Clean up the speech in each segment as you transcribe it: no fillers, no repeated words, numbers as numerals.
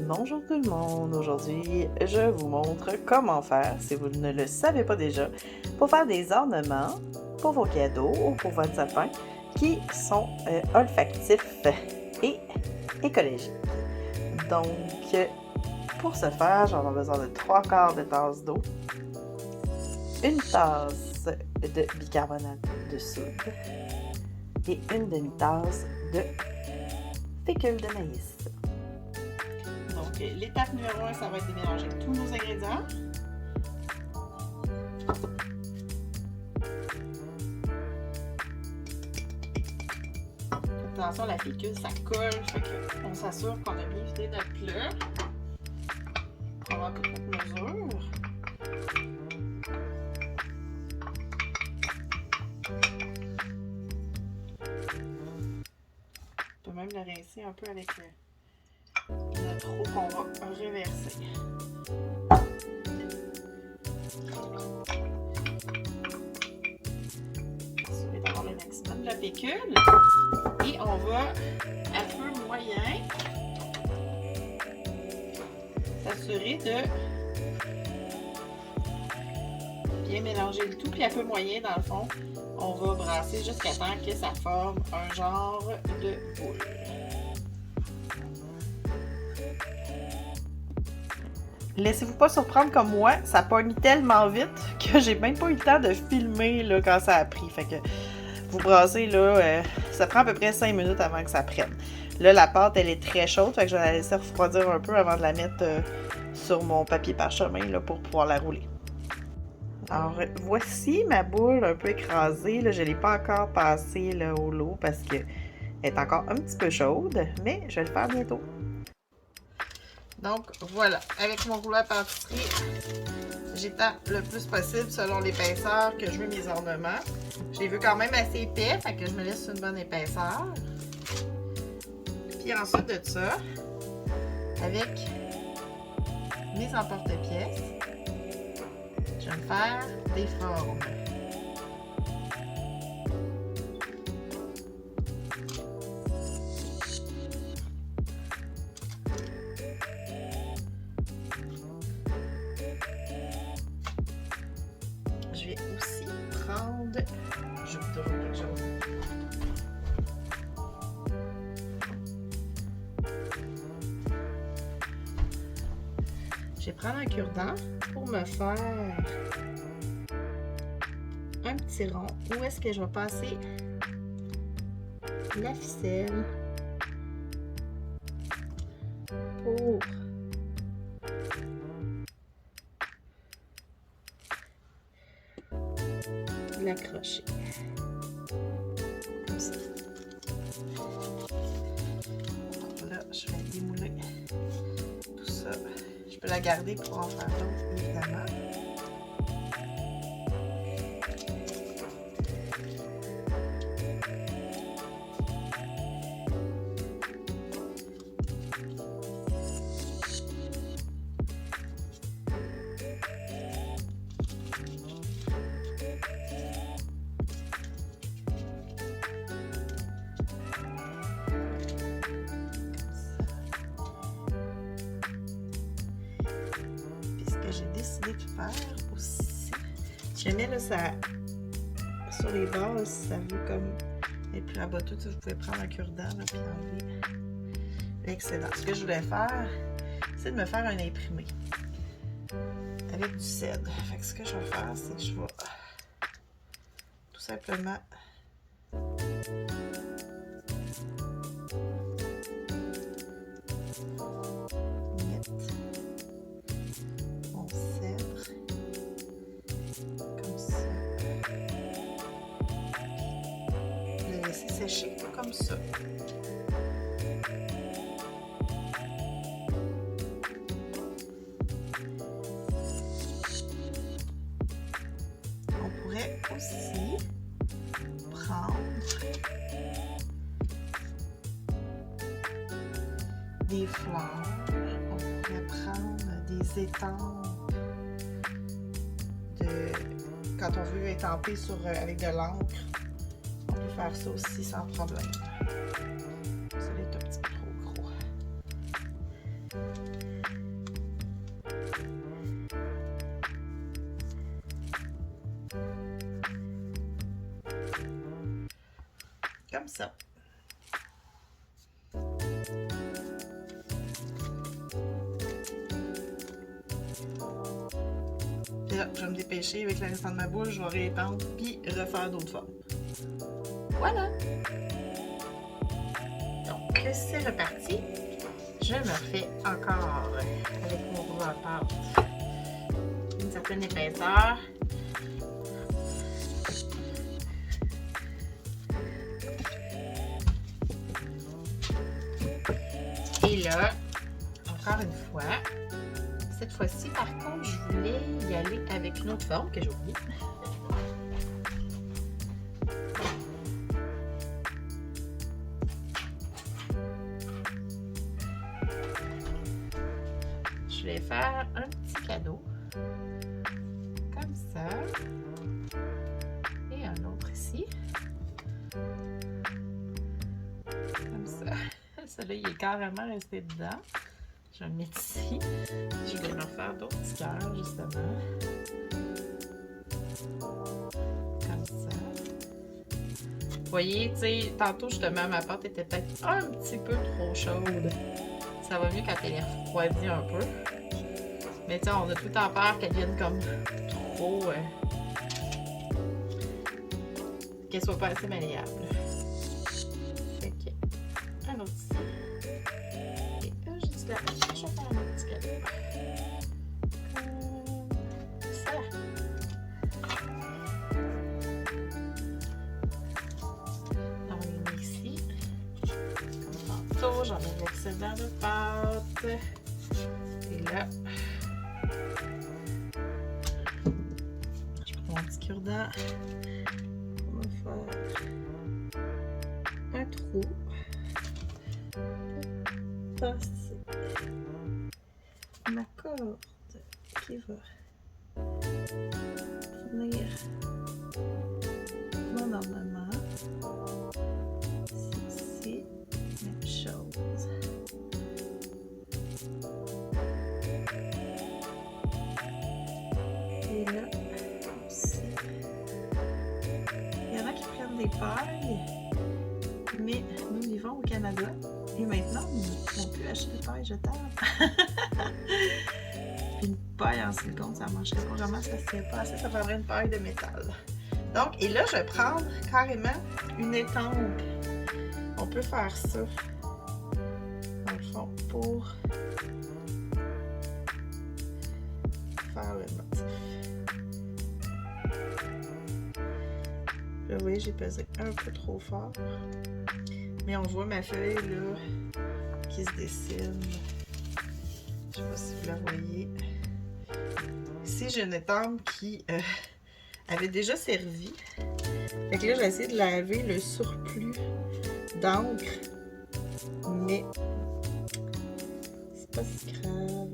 Bonjour tout le monde, aujourd'hui je vous montre comment faire, si vous ne le savez pas déjà, pour faire des ornements pour vos cadeaux ou pour votre sapin qui sont olfactifs et écologiques. Donc pour ce faire, j'en ai besoin de 3/4 de tasse d'eau, une tasse de bicarbonate de soude et une demi-tasse de fécule de maïs. Donc, l'étape numéro 1, ça va être de mélanger tous nos ingrédients. Attention, la fécule, ça colle, fait qu'on s'assure qu'on a bien vidé notre plat. On va avoir toute notre mesure. On peut même le rincer un peu avec notre eau qu'on va reverser. Assurer d'avoir le maximum de la fécule. Et on va, à feu moyen, s'assurer de bien mélanger le tout. Puis à feu moyen, dans le fond, on va brasser jusqu'à temps que ça forme un genre de boule. Laissez-vous pas surprendre comme moi, ça pogne tellement vite que j'ai même pas eu le temps de filmer là, quand ça a pris. Fait que vous brassez là, ça prend à peu près 5 minutes avant que ça prenne. Là, la pâte, elle est très chaude, fait que je vais la laisser refroidir un peu avant de la mettre sur mon papier parchemin là, pour pouvoir la rouler. Alors, voici ma boule un peu écrasée. Là, je ne l'ai pas encore passée là, au lot parce qu'elle est encore un petit peu chaude, mais je vais le faire bientôt. Donc, voilà. Avec mon rouleau à pâtisserie, j'étends le plus possible selon l'épaisseur que je veux mes ornements. Je les veux quand même assez épais, fait que je me laisse une bonne épaisseur. Puis ensuite de ça, avec mes emporte-pièces, je vais me faire des formes. Je vais aussi prendre... Je vous donne quelque chose. Je vais prendre un cure-dent pour me faire un petit rond où est-ce que je vais passer la ficelle pour l'accrocher. Comme ça. Là, je vais démouler tout ça. Je peux la garder pour en faire d'autres, évidemment. J'ai décidé de faire aussi. Si jamais là, ça, sur les bords, si ça veut comme être plus abattu, vous pouvez prendre un cure-dent et enlever l'excédent. Ce que je voulais faire, c'est de me faire un imprimé avec du cèdre. Fait que ce que je vais faire, c'est que je vais tout simplement sécher comme ça. On pourrait aussi prendre des fleurs, on pourrait prendre des étampes de quand on veut étamper avec de l'encre. Faire ça aussi sans problème. Ça va être un petit peu trop gros. ça. Puis là, je vais me dépêcher avec le restant de ma bouche, je vais répandre puis refaire d'autres formes. Voilà! Donc, c'est reparti. Je me refais encore avec mon rouleau à pâte une certaine épaisseur. Et là, encore une fois, cette fois-ci, par contre, je voulais y aller avec une autre forme que j'ai oubliée. Je vais faire un petit cadeau, comme ça, et un autre ici, comme ça. Celui-là, il est carrément resté dedans. Je vais le mettre ici. Je vais en faire d'autres petits cœurs, justement. Comme ça. Vous voyez, tu sais, tantôt, justement, ma pâte était peut-être un petit peu trop chaude. Ça va mieux quand elle est refroidie un peu. Mais tu sais, on a tout le temps peur qu'elle vienne comme trop... qu'elle soit pas assez malléable. Fait que... un autre ici. Je vais faire un petit cadeau. Comme ça. On le met ici. Comme tantôt, j'en ai l'excédent de pâte. Et là, je prends mon petit cure-dent. On va faire un trou. Passer ma corde qui va venir mon ornement. Ici, même chose. Et là aussi. Il y en a qui prennent des pailles, mais nous vivons au Canada. Et maintenant, on peut acheter des pailles jetables. Une paille en silicone, ça ne marcherait pas vraiment, ça ne se tient pas assez, ça prendrait une paille de métal. Donc, et là, je vais prendre carrément une étampe. On peut faire ça, dans le fond, pour faire le motif. Là, vous voyez, j'ai pesé un peu trop fort. Mais on voit ma feuille là qui se dessine. Je ne sais pas si vous la voyez. Ici, j'ai une étampe qui avait déjà servi. Fait que là, j'ai essayé de laver le surplus d'encre. Mais c'est pas si grave.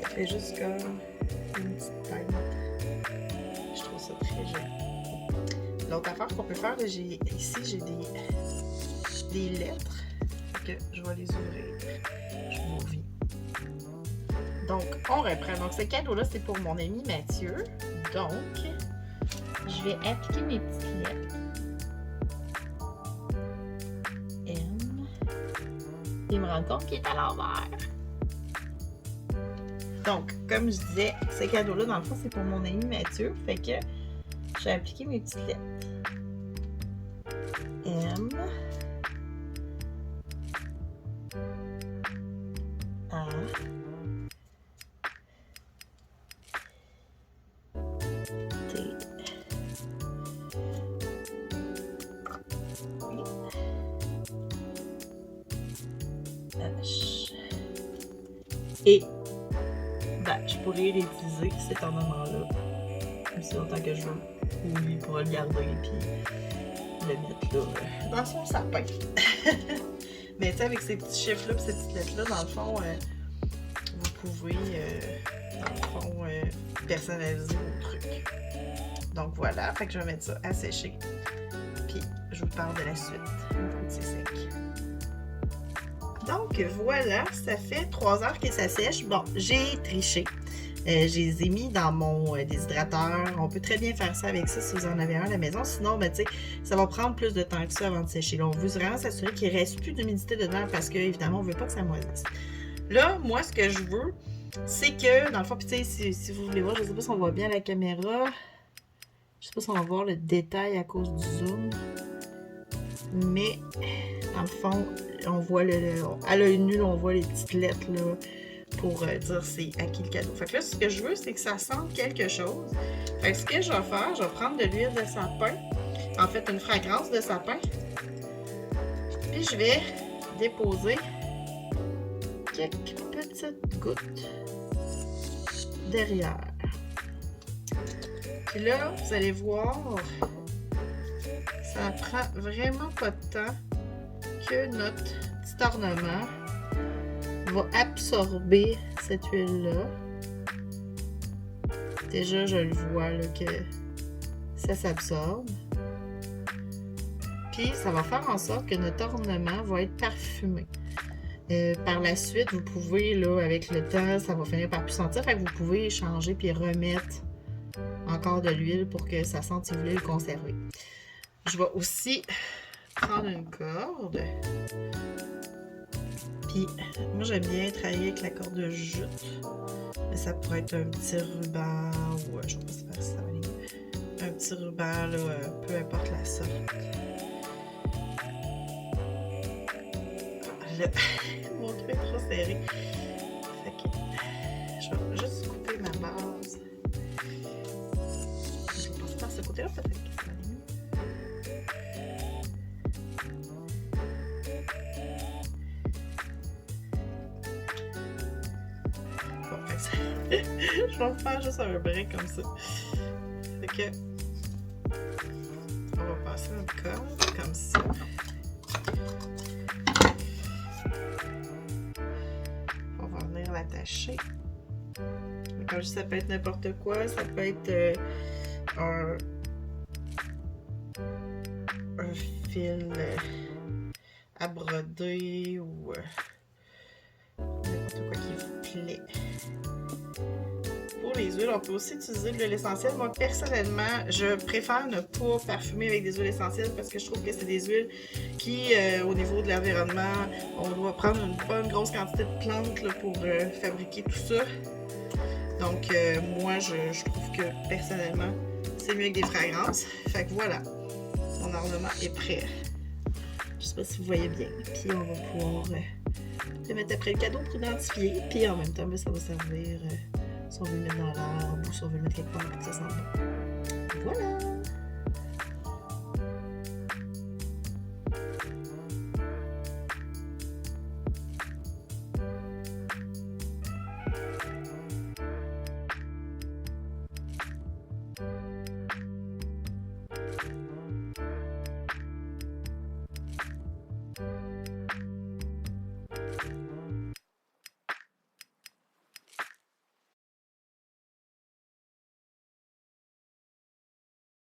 Ça fait juste comme une petite teinte. Je trouve ça très joli. L'autre affaire qu'on peut faire, ici j'ai des lettres. Fait que je vais les ouvrir. Je vous reviens. Donc, on reprend. Donc, ce cadeau-là, c'est pour mon ami Mathieu. Donc, je vais appliquer mes petites lettres. M. Il me rend compte qu'il est à l'envers. Donc, comme je disais, ce cadeau-là, dans le fond, c'est pour mon ami Mathieu. Fait que j'ai appliqué mes petites lettres. M. A. T. H. Et ben, je pourrais l'utiliser cet ornement-là aussi longtemps que je veux. Ou lui pourra le garder puis le mettre là dans son sapin. Mais tu sais, avec ces petits chiffres-là et ces petites lettres-là, dans le fond, vous pouvez dans le fond personnaliser vos trucs. Donc voilà, fait que je vais mettre ça à sécher. Puis je vous parle de la suite une fois que c'est sec. Donc voilà, ça fait 3 heures que ça sèche. Bon, j'ai triché. Je les ai mis dans mon déshydrateur. On peut très bien faire ça avec ça si vous en avez un à la maison. Sinon, ben, ça va prendre plus de temps que ça avant de sécher. Là, on veut vraiment s'assurer qu'il ne reste plus d'humidité dedans parce qu'évidemment, on ne veut pas que ça moisisse. Là, moi, ce que je veux, c'est que, dans le fond, puis si vous voulez voir, je ne sais pas si on voit bien la caméra. Je ne sais pas si on va voir le détail à cause du zoom. Mais, dans le fond, on voit à l'œil nu, on voit les petites lettres là, pour dire c'est à qui le cadeau. Fait que là, ce que je veux, c'est que ça sente quelque chose. Fait que ce que je vais faire, je vais prendre de l'huile de sapin. En fait, une fragrance de sapin. Puis je vais déposer quelques petites gouttes derrière. Puis là, vous allez voir, ça prend vraiment pas de temps que notre petit ornement va absorber cette huile-là. Déjà, je le vois là, que ça s'absorbe. Puis, ça va faire en sorte que notre ornement va être parfumé. Par la suite, vous pouvez, là, avec le temps, ça va finir par plus sentir. Fait que vous pouvez changer puis remettre encore de l'huile pour que ça sente si vous voulez le conserver. Je vais aussi prendre une corde. Puis, moi, j'aime bien travailler avec la corde de jute. Mais ça pourrait être un petit ruban ou je ne sais pas si ça va aller. Un petit ruban, là, peu importe la sorte. Mon truc est trop serré. Fait que je vais juste couper ma base. Je vais passer par ce côté-là, peut-être que ça va aller mieux. Bon, fait que ça... je vais faire juste un break comme ça. Fait que on va passer notre corde comme ça. L'attacher. Comme je dis, ça peut être n'importe quoi, ça peut être un fil à broder ou n'importe quoi qui vous plaît. Pour les huiles, on peut aussi utiliser de l'huile essentielle. Moi, personnellement, je préfère ne pas parfumer avec des huiles essentielles parce que je trouve que c'est des huiles qui, au niveau de l'environnement, on doit prendre une bonne grosse quantité de plantes là, pour fabriquer tout ça. Donc, moi, je trouve que, personnellement, c'est mieux avec des fragrances. Fait que voilà, mon ornement est prêt. Je sais pas si vous voyez bien. Puis, on va pouvoir le mettre après le cadeau pour identifier. Puis, en même temps, ça va servir... si on veut le mettre dans l'arbre ou si on veut le mettre quelque part pour que ça sente bon. Voilà!